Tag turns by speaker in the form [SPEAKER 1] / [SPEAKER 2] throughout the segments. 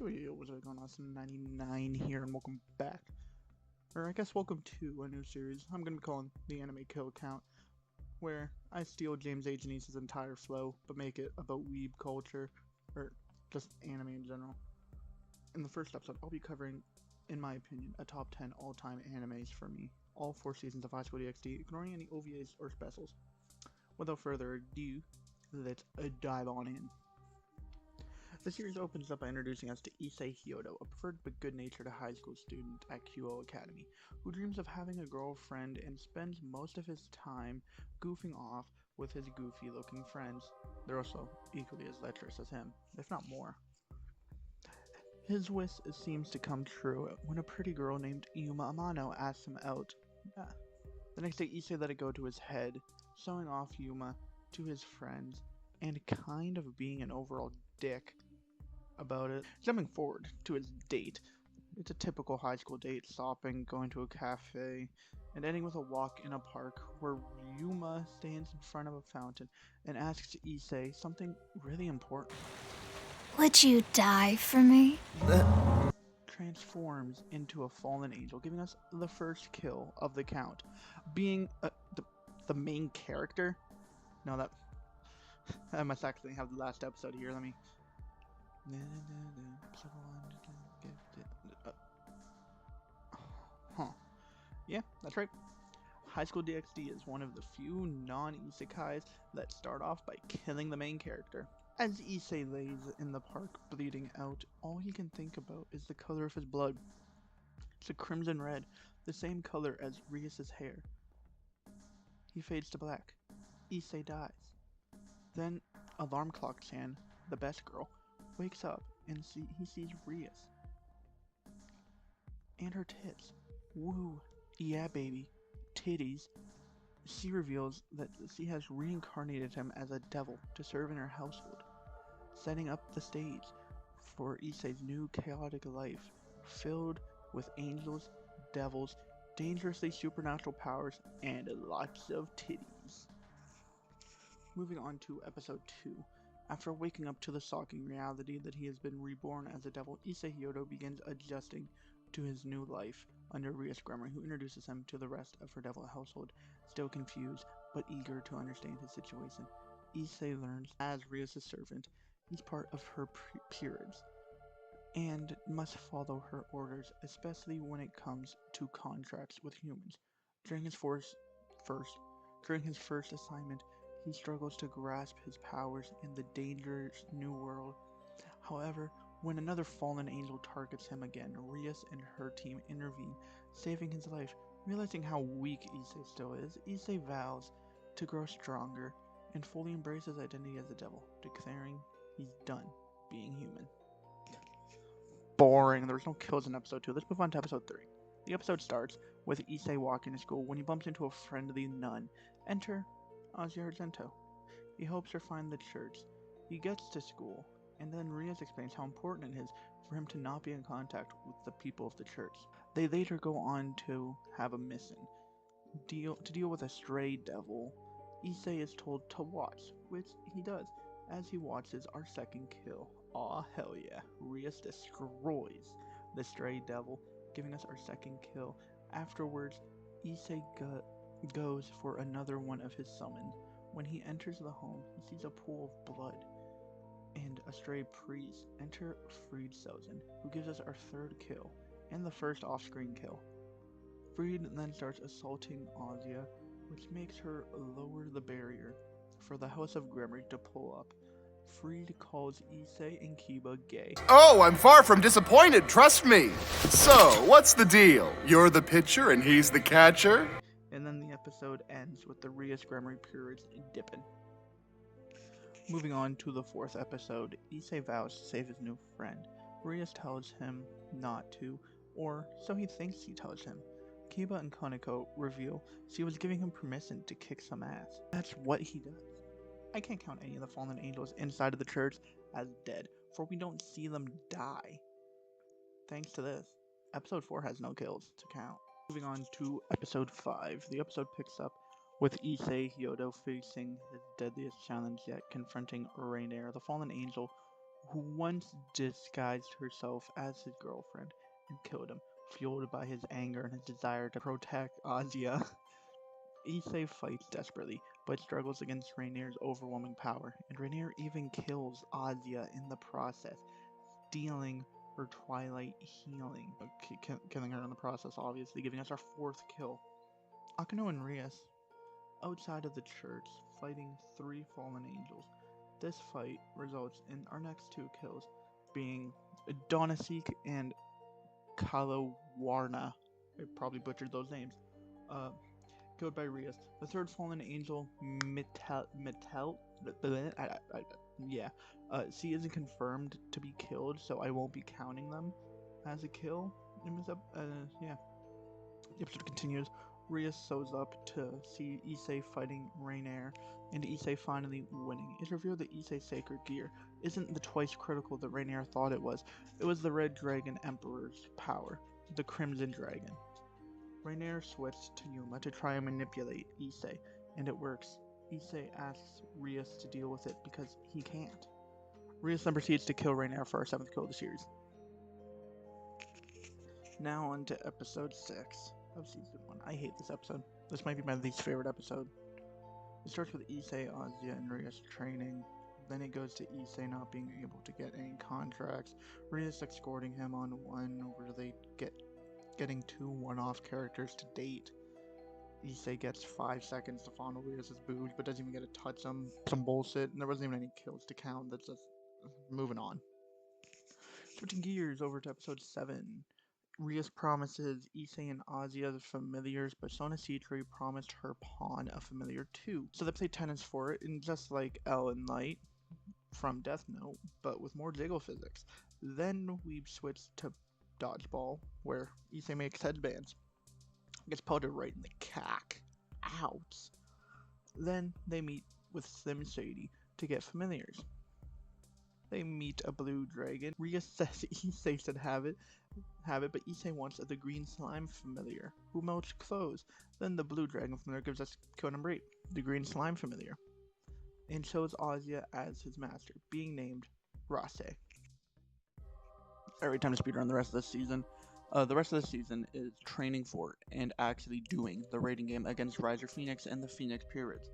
[SPEAKER 1] Yo, what's going on? It's 99 here, and welcome back. Or I guess welcome to a new series I'm going to be calling the Anime Kill Count, where I steal James H. Nice's entire flow, but make it about weeb culture, or just anime in general. In the first episode, I'll be covering, in my opinion, a top 10 all-time animes for me, all 4 seasons of Highschool DxD, ignoring any OVAs or specials. Without further ado, let's dive on in. The series opens up by introducing us to Issei Hyodo, a preferred but good-natured high school student at QO Academy, who dreams of having a girlfriend and spends most of his time goofing off with his goofy-looking friends. They're also equally as lecherous as him, if not more. His wish seems to come true when a pretty girl named Yuma Amano asks him out. The next day, Issei let it go to his head, showing off Yuma to his friends, and kind of being an overall dick about it. Jumping forward to his date, it's a typical high school date, stopping, going to a cafe, and ending with a walk in a park where Yuma stands in front of a fountain and asks Issei something really important.
[SPEAKER 2] Would you die for me?
[SPEAKER 1] Transforms into a fallen angel, giving us the first kill of the count, being the main character. No, that I must actually have the last episode here. Let me. Yeah, that's right. Highschool DxD is one of the few non-isekais that start off by killing the main character. As Issei lays in the park bleeding out, all he can think about is the color of his blood. It's a crimson red, the same color as Rias's hair. He fades to black. Issei dies. Then, Alarm Clock Chan, the best girl, wakes up and he sees Rias. And her tits. Woo, yeah baby, titties. She reveals that she has reincarnated him as a devil to serve in her household, setting up the stage for Issei's new chaotic life, filled with angels, devils, dangerously supernatural powers, and lots of titties. Moving on to episode 2. After waking up to the shocking reality that he has been reborn as a devil, Issei Hyodo begins adjusting to his new life under Rias Grammar, who introduces him to the rest of her devil household, still confused but eager to understand his situation. Issei learns, as Rias' servant, he's part of her peerage and must follow her orders, especially when it comes to contracts with humans. During his first assignment, he struggles to grasp his powers in the dangerous new world. However, when another fallen angel targets him again, Rias and her team intervene, saving his life. Realizing how weak Issei still is, Issei vows to grow stronger and fully embrace his identity as a devil, declaring he's done being human. Boring. There was no kills in episode 2. Let's move on to episode 3. The episode starts with Issei walking to school when he bumps into a friendly nun. Enter Asia Argento. He hopes to find the church. He gets to school, and then Rias explains how important it is for him to not be in contact with the people of the church. They later go on to have a mission. To deal with a stray devil, Issei is told to watch, which he does. As he watches, our second kill. Aw, hell yeah. Rias destroys the stray devil, giving us our second kill. Afterwards, Issei goes for another one of his summons. When he enters the home, he sees a pool of blood and a stray priest. Enter Friedselsen, who gives us our third kill, and the first off-screen kill. Fried then starts assaulting Asia, which makes her lower the barrier for the House of Grammar to pull up. Fried calls Issei and Kiba gay.
[SPEAKER 3] Oh, I'm far from disappointed, trust me. So, what's the deal? You're the pitcher and he's the catcher?
[SPEAKER 1] And then the episode ends with the Rias Grammar periods dipping. Moving on to the 4th episode, Issei vows to save his new friend. Rias tells him not to, or so he thinks he tells him. Kiba and Koneko reveal she was giving him permission to kick some ass. That's what he does. I can't count any of the fallen angels inside of the church as dead, for we don't see them die. Thanks to this, episode 4 has no kills to count. Moving on to episode 5, the episode picks up with Issei Hyodo facing his deadliest challenge yet, confronting Rainier, the fallen angel who once disguised herself as his girlfriend and killed him, fueled by his anger and his desire to protect Azia. Issei fights desperately, but struggles against Rainier's overwhelming power, and Rainier even kills Azia in the process, stealing her Twilight healing, killing her in the process, obviously, giving us our 4th kill. Akeno and Rias, outside of the church, fighting 3 fallen angels. This fight results in our next 2 kills, being Donasik and Kalawarna. I probably butchered those names. Killed by Rias. The 3rd fallen angel, she isn't confirmed to be killed, so I won't be counting them as a kill. The episode continues. Rias shows up to see Issei fighting Rainier, and Issei finally winning. It's revealed that Issei's sacred gear isn't the twice critical that Rainier thought it was. It was the Red Dragon Emperor's power, the Crimson Dragon. Rainier switched to Yuma to try and manipulate Issei, and it works. Issei asks Rias to deal with it because he can't. Rias then proceeds to kill Rainier for our 7th kill of the series. Now on to episode 6 of season 1. I hate this episode. This might be my least favorite episode. It starts with Issei, Azia, and Rias training. Then it goes to Issei not being able to get any contracts, Rias escorting him on one where they getting 2 one-off characters to date. Issei gets 5 seconds to fondle Rias' boobs, but doesn't even get to touch them. Some bullshit, and there wasn't even any kills to count. That's just moving on. Switching gears over to episode 7. Rias promises Issei and Azia the familiars, but Sona Citri promised her pawn a familiar too. So they play tennis for it, and just like Elle and Light from Death Note, but with more jiggle physics. Then we switch to dodgeball, where Issei makes headbands. Gets pelted right in the cack. Ouch. Then they meet with Slim Shady to get familiars. They meet a blue dragon. Rias says Issei should have it, but Issei wants the green slime familiar, who melts clothes. Then the blue dragon familiar gives us code number 8, the green slime familiar, and shows Azia as his master, being named Rase. Alright, time to speedrun the rest of this season. The rest of the season is training for and actually doing the raiding game against Riser Phoenix and the Phoenix Pirates,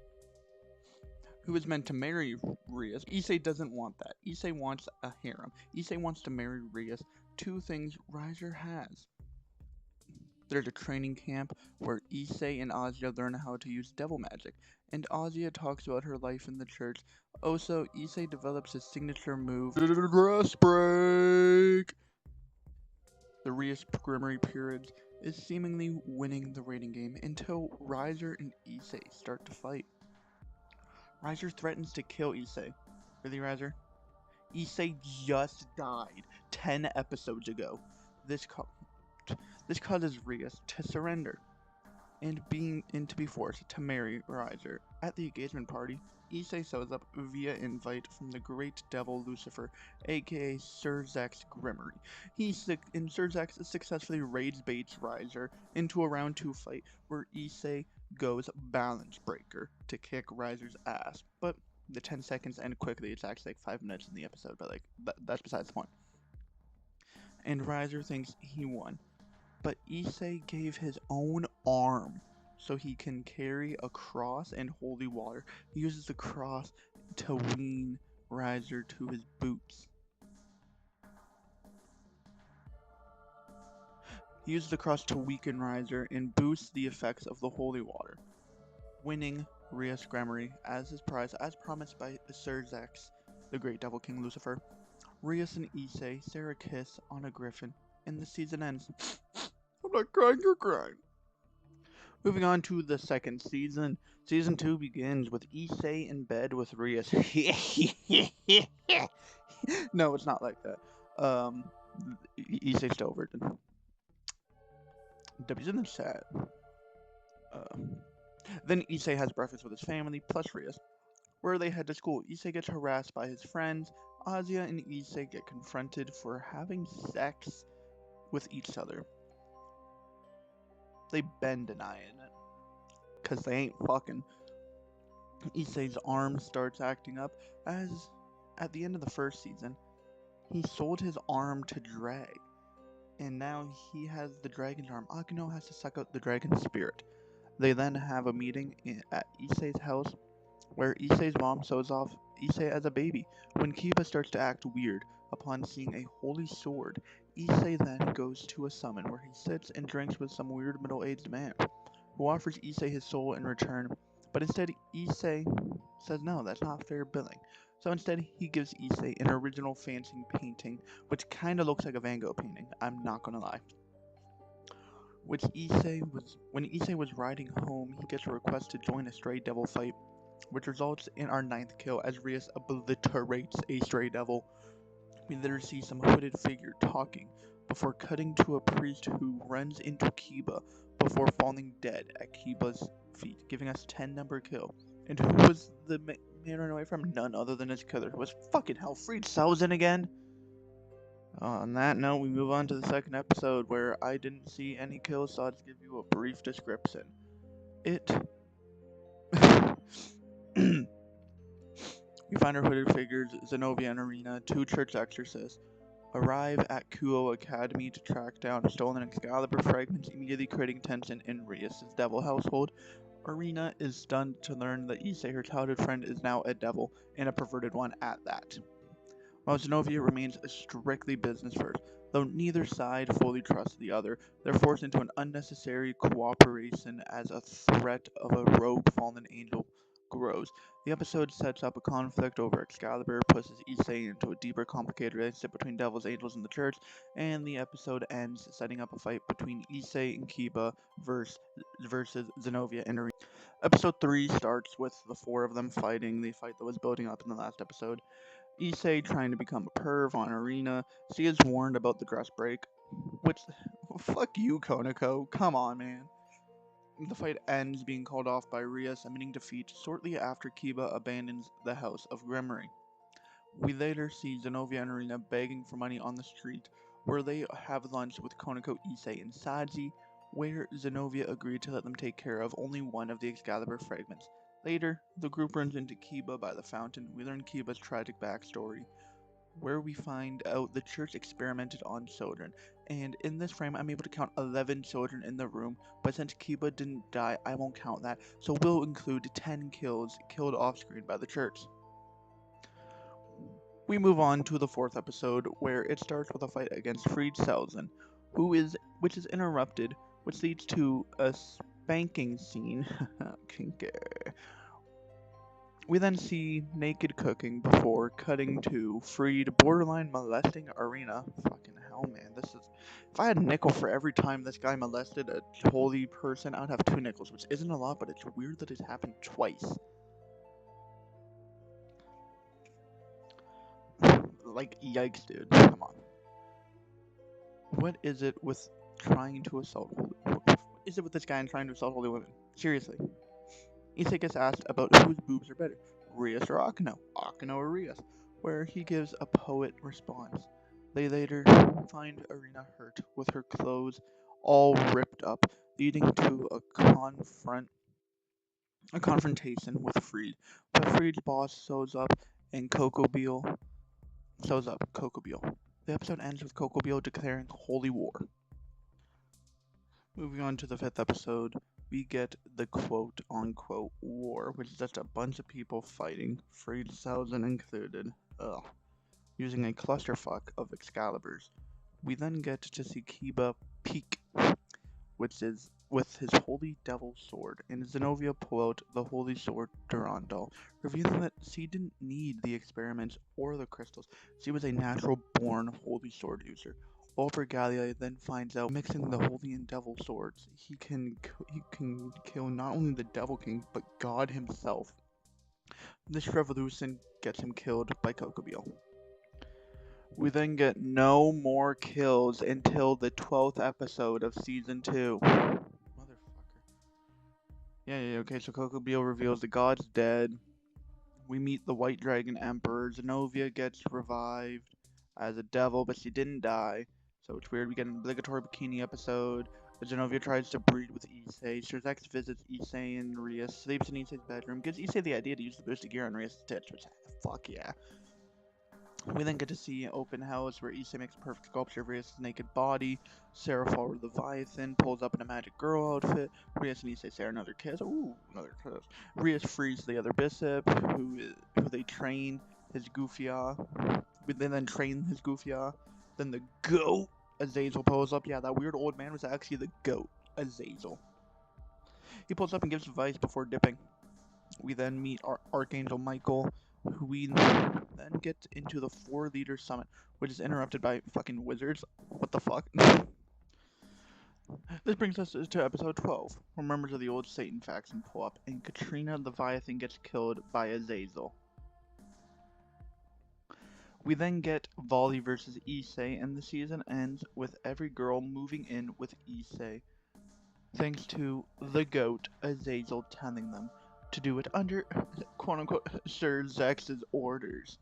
[SPEAKER 1] who is meant to marry Rias. Issei doesn't want that. Issei wants a harem. Issei wants to marry Rias. 2 things Riser has. There's a training camp where Issei and Azia learn how to use devil magic, and Azia talks about her life in the church. Also, Issei develops his signature move, Dress Break! The Rias Grimmery period is seemingly winning the raiding game until Riser and Issei start to fight. Riser threatens to kill Issei. Really, Riser? Issei just died 10 episodes ago. This causes Rias to surrender and to be forced to marry Riser. At the engagement party, Issei shows up via invite from the great devil Lucifer, aka Sir Zek's Grimmery. Sir Zek successfully raids baits Riser into a round 2 fight where Issei goes balance breaker to kick Riser's ass. But the 10 seconds end quickly. It's actually like 5 minutes in the episode, but that's besides the point. And Riser thinks he won. But Issei gave his own arm so he can carry a cross and holy water. He uses the cross to wean Riser to his boots. He uses the cross to weaken Riser and boost the effects of the holy water, winning Rias Grimmery as his prize, as promised by Sir Zex, the great devil king Lucifer. Rias and Issei share a kiss on a griffin, and the season ends. I'm not crying, you're crying. Moving on to the second season. Season 2 begins with Issei in bed with Rias. No, it's not like that. Issei's still virgin. Debbie's in the chat. Then Issei has breakfast with his family, plus Rias, where they head to school. Issei gets harassed by his friends. Azia and Issei get confronted for having sex with each other. They been denying it, cause they ain't fucking. Issei's arm starts acting up, as at the end of the first season, He sold his arm to Drag, and now he has the dragon's arm. Akino has to suck out the dragon's spirit. They then have a meeting at Issei's house, where Issei's mom sews off Issei as a baby. When Kiba starts to act weird upon seeing a holy sword, Issei then goes to a summon where he sits and drinks with some weird middle-aged man, who offers Issei his soul in return, but instead Issei says no, that's not fair billing. So instead he gives Issei an original fancy painting, which kinda looks like a Van Gogh painting, I'm not gonna lie. When Issei was riding home, he gets a request to join a stray devil fight, which results in our 9th kill as Rias obliterates a stray devil. We later see some hooded figure talking before cutting to a priest who runs into Kiba before falling dead at Kiba's feet, giving us 10 number kill. And who was the man run away from? None other than his killer, who was fucking hell, Freed Selzen again. On that note, we move on to the second episode, where I didn't see any kills, so I'll just give you a brief description. We find our hooded figures, Zenobia and Arena, 2 church exorcists, arrive at Kuo Academy to track down stolen Excalibur fragments, immediately creating tension in Rias' devil household. Arena is stunned to learn that Issei, her childhood friend, is now a devil, and a perverted one at that. While Zenobia remains strictly business first, though neither side fully trusts the other, they're forced into an unnecessary cooperation as a threat of a rogue fallen angel grows. The episode sets up a conflict over Excalibur, pushes Issei into a deeper, complicated relationship between devils, angels, and the church, and the episode ends setting up a fight between Issei and Kiba versus Zenobia and Arena. Episode 3 starts with the 4 of them fighting, the fight that was building up in the last episode. Issei trying to become a perv on Arena. She is warned about the dress break, which, fuck you, Konako, come on, man. The fight ends being called off by Rias admitting defeat shortly after Kiba abandons the House of Gremory. We later see Zenobia and Arena begging for money on the street, where they have lunch with Konako, Issei, and Saji, where Zenobia agreed to let them take care of only one of the Excalibur fragments. Later, the group runs into Kiba by the fountain. We learn Kiba's tragic backstory, where we find out the church experimented on children. And in this frame, I'm able to count 11 children in the room, but since Kiba didn't die, I won't count that, so we'll include 10 kills killed off-screen by the church. We move on to the 4th episode, where it starts with a fight against Freed Selzen, which is interrupted, which leads to a spanking scene. We then see naked cooking before cutting to Freed borderline molesting Arena. Fucking hell, man. If I had a nickel for every time this guy molested a holy person, I'd have 2 nickels, which isn't a lot, but it's weird that it's happened twice. Like, yikes, dude. Come on. What is it with trying to assault holy... What is it with this guy and trying to assault holy women? Seriously. Issei gets asked about whose boobs are better, Rias or Akino, Akino or Rias, where he gives a poet response. They later find Arena hurt, with her clothes all ripped up, leading to a confrontation with Freed. But Freed's boss shows up Coco Beale. The episode ends with Coco Beale declaring holy war. Moving on to the 5th episode, we get the quote-unquote war, which is just a bunch of people fighting, Freed Selzen included, using a clusterfuck of Excaliburs. We then get to see Kiba peek, which is with his holy devil sword, and Zenobia pull out the holy sword Durandal, revealing that she didn't need the experiments or the crystals. She was a natural-born holy sword user. Gallia then finds out mixing the holy and devil swords, he can kill not only the Devil King, but God himself. This revolution gets him killed by Kokobeel. We then get no more kills until the 12th episode of Season 2. Motherfucker. Yeah, okay, so Kokobeel reveals the God's dead. We meet the White Dragon Emperor. Zenobia gets revived as a devil, but she didn't die. So it's weird. We get an obligatory bikini episode. Zenobia tries to breed with Issei. Shirzex visits Issei and Rias, sleeps in Issei's bedroom, gives Issei the idea to use the boosted gear on Rias' tits, which, fuck yeah. We then get to see open house where Issei makes a perfect sculpture of Rias' naked body. Sarah Fall Leviathan pulls up in a magic girl outfit. Rias and Issei share another kiss. Ooh, another kiss. Rias frees the other bishop, who they train his Goofia. They then train his Goofia. Then the goat Azazel pulls up. Yeah, that weird old man was actually the goat Azazel. He pulls up and gives advice before dipping. We then meet our Archangel Michael, who we then get into the 4-leader summit, which is interrupted by fucking wizards. What the fuck? This brings us to episode 12, where members of the old Satan faction pull up, and Katrina Leviathan gets killed by Azazel. We then get Volley versus Issei, and the season ends with every girl moving in with Issei, thanks to the GOAT Azazel telling them to do it under quote-unquote Sir Zex's orders.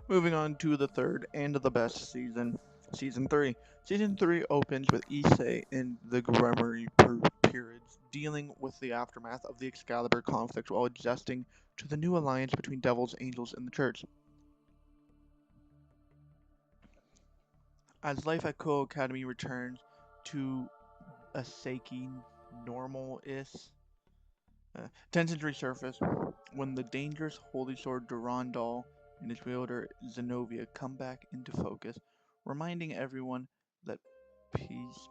[SPEAKER 1] Moving on to the third and the best season, Season 3. Season 3 opens with Issei in the Gremory periods, dealing with the aftermath of the Excalibur conflict while adjusting to the new alliance between devils, angels, and the church. As life at Ko Academy returns to a Seiki normal-is, tensions resurface when the dangerous Holy Sword Durandal and its wielder Zenobia come back into focus, reminding everyone that peace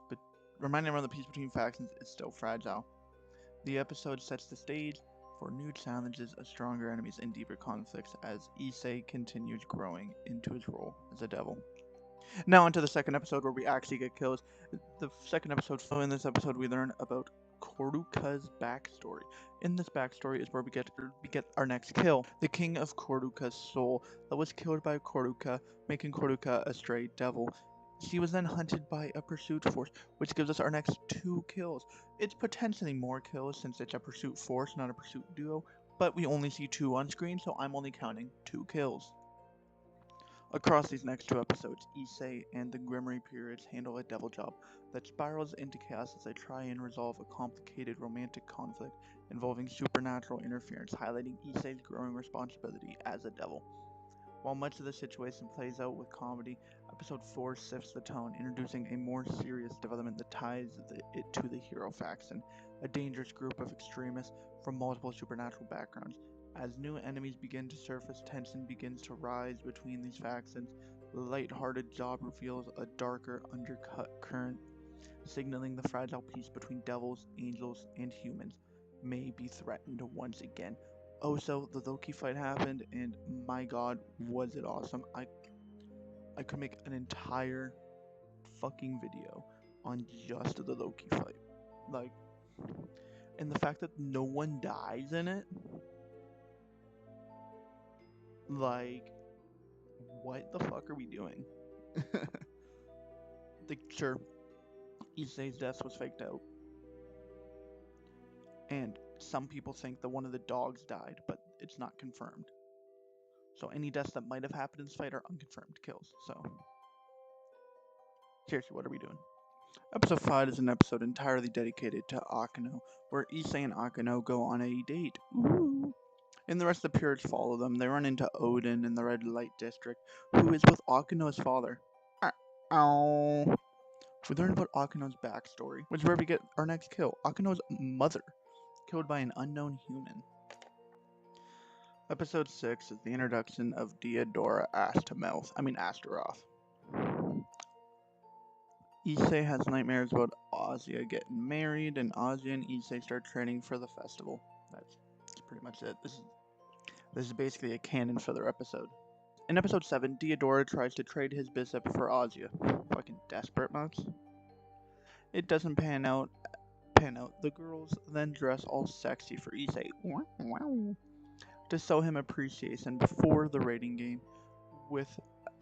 [SPEAKER 1] between factions is still fragile. The episode sets the stage for new challenges, stronger enemies, and deeper conflicts as Issei continues growing into his role as a devil. Now onto the second episode where we actually get kills. The second episode, so in this episode we learn about Koruka's backstory. In this backstory is where we get our next kill. The king of Koruka's soul that was killed by Koruka, making Koruka a stray devil. She was then hunted by a pursuit force, which gives us our next 2 kills. It's potentially more kills since it's a pursuit force, not a pursuit duo, but we only see 2 on screen, so I'm only counting 2 kills. Across these next 2 episodes, Issei and the Gremory periods handle a devil job that spirals into chaos as they try and resolve a complicated romantic conflict involving supernatural interference, highlighting Issei's growing responsibility as a devil. While much of the situation plays out with comedy, episode 4 shifts the tone, introducing a more serious development that ties it to the hero faction, a dangerous group of extremists from multiple supernatural backgrounds. As new enemies begin to surface, tension begins to rise between these factions. The light-hearted job reveals a darker undercut current, signaling the fragile peace between devils, angels, and humans may be threatened once again. Also, the Loki fight happened, and my god, was it awesome. I could make an entire fucking video on just the Loki fight. Like, and the fact that no one dies in it, like, what the fuck are we doing? Sure, Issei's death was faked out. And some people think that one of the dogs died, but it's not confirmed. So any deaths that might have happened in this fight are unconfirmed kills. So, seriously, what are we doing? Episode 5 is an episode entirely dedicated to Akeno, where Issei and Akeno go on a date. Ooh. And the rest of the Pirates follow them. They run into Odin in the Red Light District, who is with Akeno's father. Ow. We learn about Akeno's backstory, which is where we get our next kill. Akeno's mother, killed by an unknown human. Episode 6 is the introduction of Diodora Astaroth. Issei has nightmares about Azia getting married, and Azia and Issei start training for the festival. That's pretty much it. This is basically a canon for their episode. In episode 7, Diodora tries to trade his bishop for Azia. Fucking desperate much. It doesn't pan out. The girls then dress all sexy for Issei to show him appreciation before the raiding game with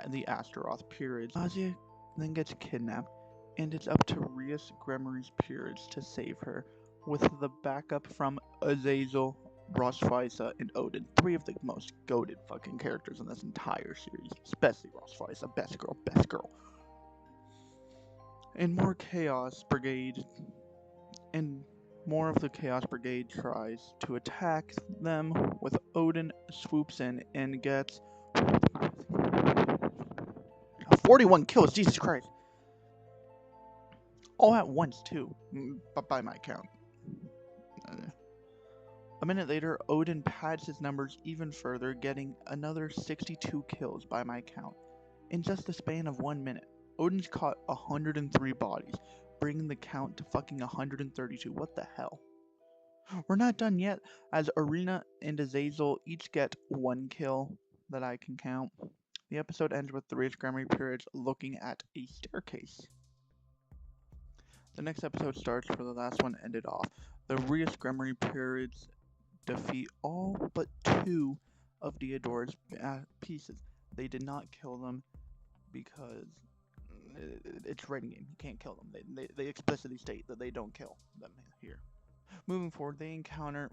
[SPEAKER 1] the Astaroth periods. Azia then gets kidnapped, and it's up to Rias Gremory's periods to save her, with the backup from Azazel, Rosfaisa, and Odin. 3 of the most goated fucking characters in this entire series, especially Rosfaisa, best girl. And more of the Chaos Brigade tries to attack them, with Odin swoops in and gets 41 kills, Jesus Christ. All at once, too, by my count. A minute later, Odin pads his numbers even further, getting another 62 kills by my count. In just the span of 1 minute, Odin's caught 103 bodies, bringing the count to fucking 132. What the hell? We're not done yet, as Arena and Azazel each get 1 kill that I can count. The episode ends with the Rias Grammar periods looking at a staircase. The next episode starts where the last one ended off. The Rias Grammar periods defeat all but 2 of Diodora's pieces. They did not kill them because it's writing game. You can't kill them. They explicitly state that they don't kill them here. Moving forward, they encounter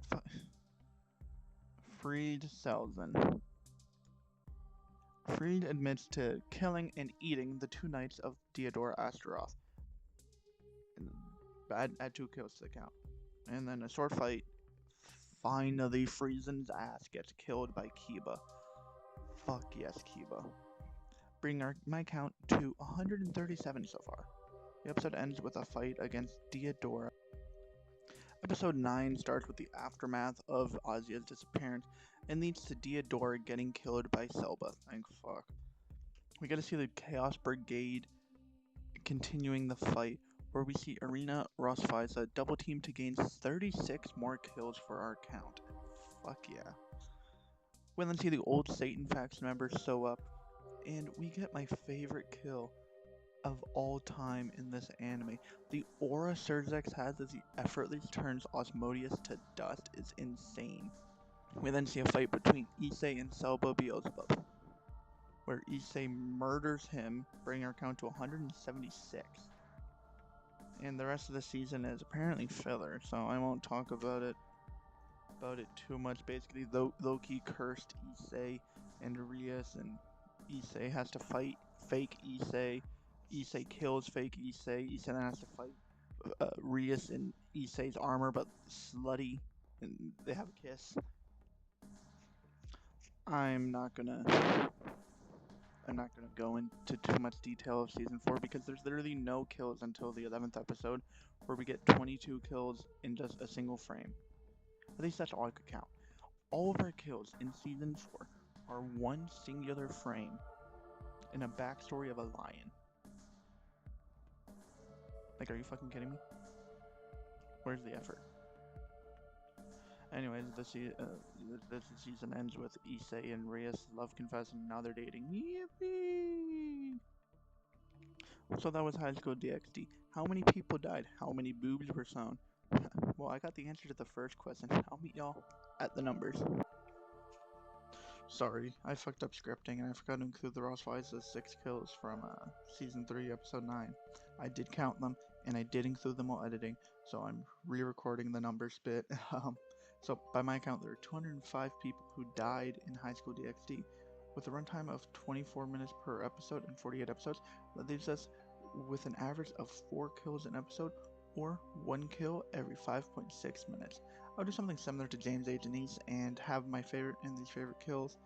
[SPEAKER 1] Fried Selzen. Fried admits to killing and eating the 2 knights of Diodora Astaroth. Add 2 kills to the count. And then a sword fight. Finally, Friesen's ass gets killed by Kiba. Fuck yes, Kiba. Bringing my count to 137 so far. The episode ends with a fight against Diodora. Episode 9 starts with the aftermath of Azia's disappearance and leads to Diodora getting killed by Selba. Thank fuck. We get to see the Chaos Brigade continuing the fight, where we see Arena Rosfiza double team to gain 36 more kills for our count. Fuck yeah. We then see the old Satan faction members sew up, and we get my favorite kill of all time in this anime. The aura Surgex has as he effortlessly turns Osmodius to dust is insane. We then see a fight between Issei and Selba Beelzebub, where Issei murders him, bringing our count to 176. And the rest of the season is apparently filler, so I won't talk about it too much. Basically, Loki cursed Issei and Rias, and Issei has to fight fake Issei. Issei kills fake Issei. Issei then has to fight Rias in Issei's armor, but slutty, and they have a kiss. I'm not gonna go into too much detail of season 4 because there's literally no kills until the 11th episode, where we get 22 kills in just a single frame. At least that's all I could count. All of our kills in season 4 are one singular frame in a backstory of a lion. Like, are you fucking kidding me? Where's the effort? Anyways, this season ends with Issei and Rias love confessing, now they're dating. Yippee! So that was High School DxD. How many people died? How many boobs were sewn? Well, I got the answer to the first question. I'll meet y'all at the numbers. Sorry, I fucked up scripting and I forgot to include the Rosfiza's 6 kills from season 3, episode 9. I did count them and I did include them while editing, so I'm re-recording the numbers bit. So by my count, there are 205 people who died in High School DxD. With a runtime of 24 minutes per episode and 48 episodes, that leaves us with an average of 4 kills an episode, or 1 kill every 5.6 minutes. I'll do something similar to James A. Janice and have my favorite and least favorite kills.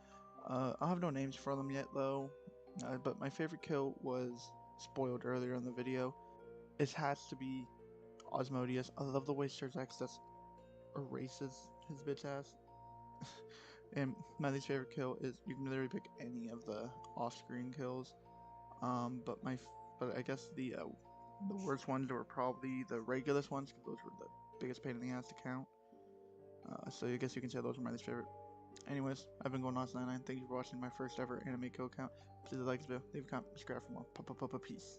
[SPEAKER 1] I'll have no names for them yet though, but my favorite kill was spoiled earlier in the video. It has to be Osmodius. I love the way Surgex just erases his bitch ass. And my least favorite kill is, you can literally pick any of the off-screen kills. But I guess the worst ones were probably the Regulus ones, because those were the biggest pain in the ass to count. So I guess you can say those were my least favorite. Anyways, I've been going on 99. Thank you for watching my first ever anime kill count. Please like this video, leave a comment, subscribe for more. Peace.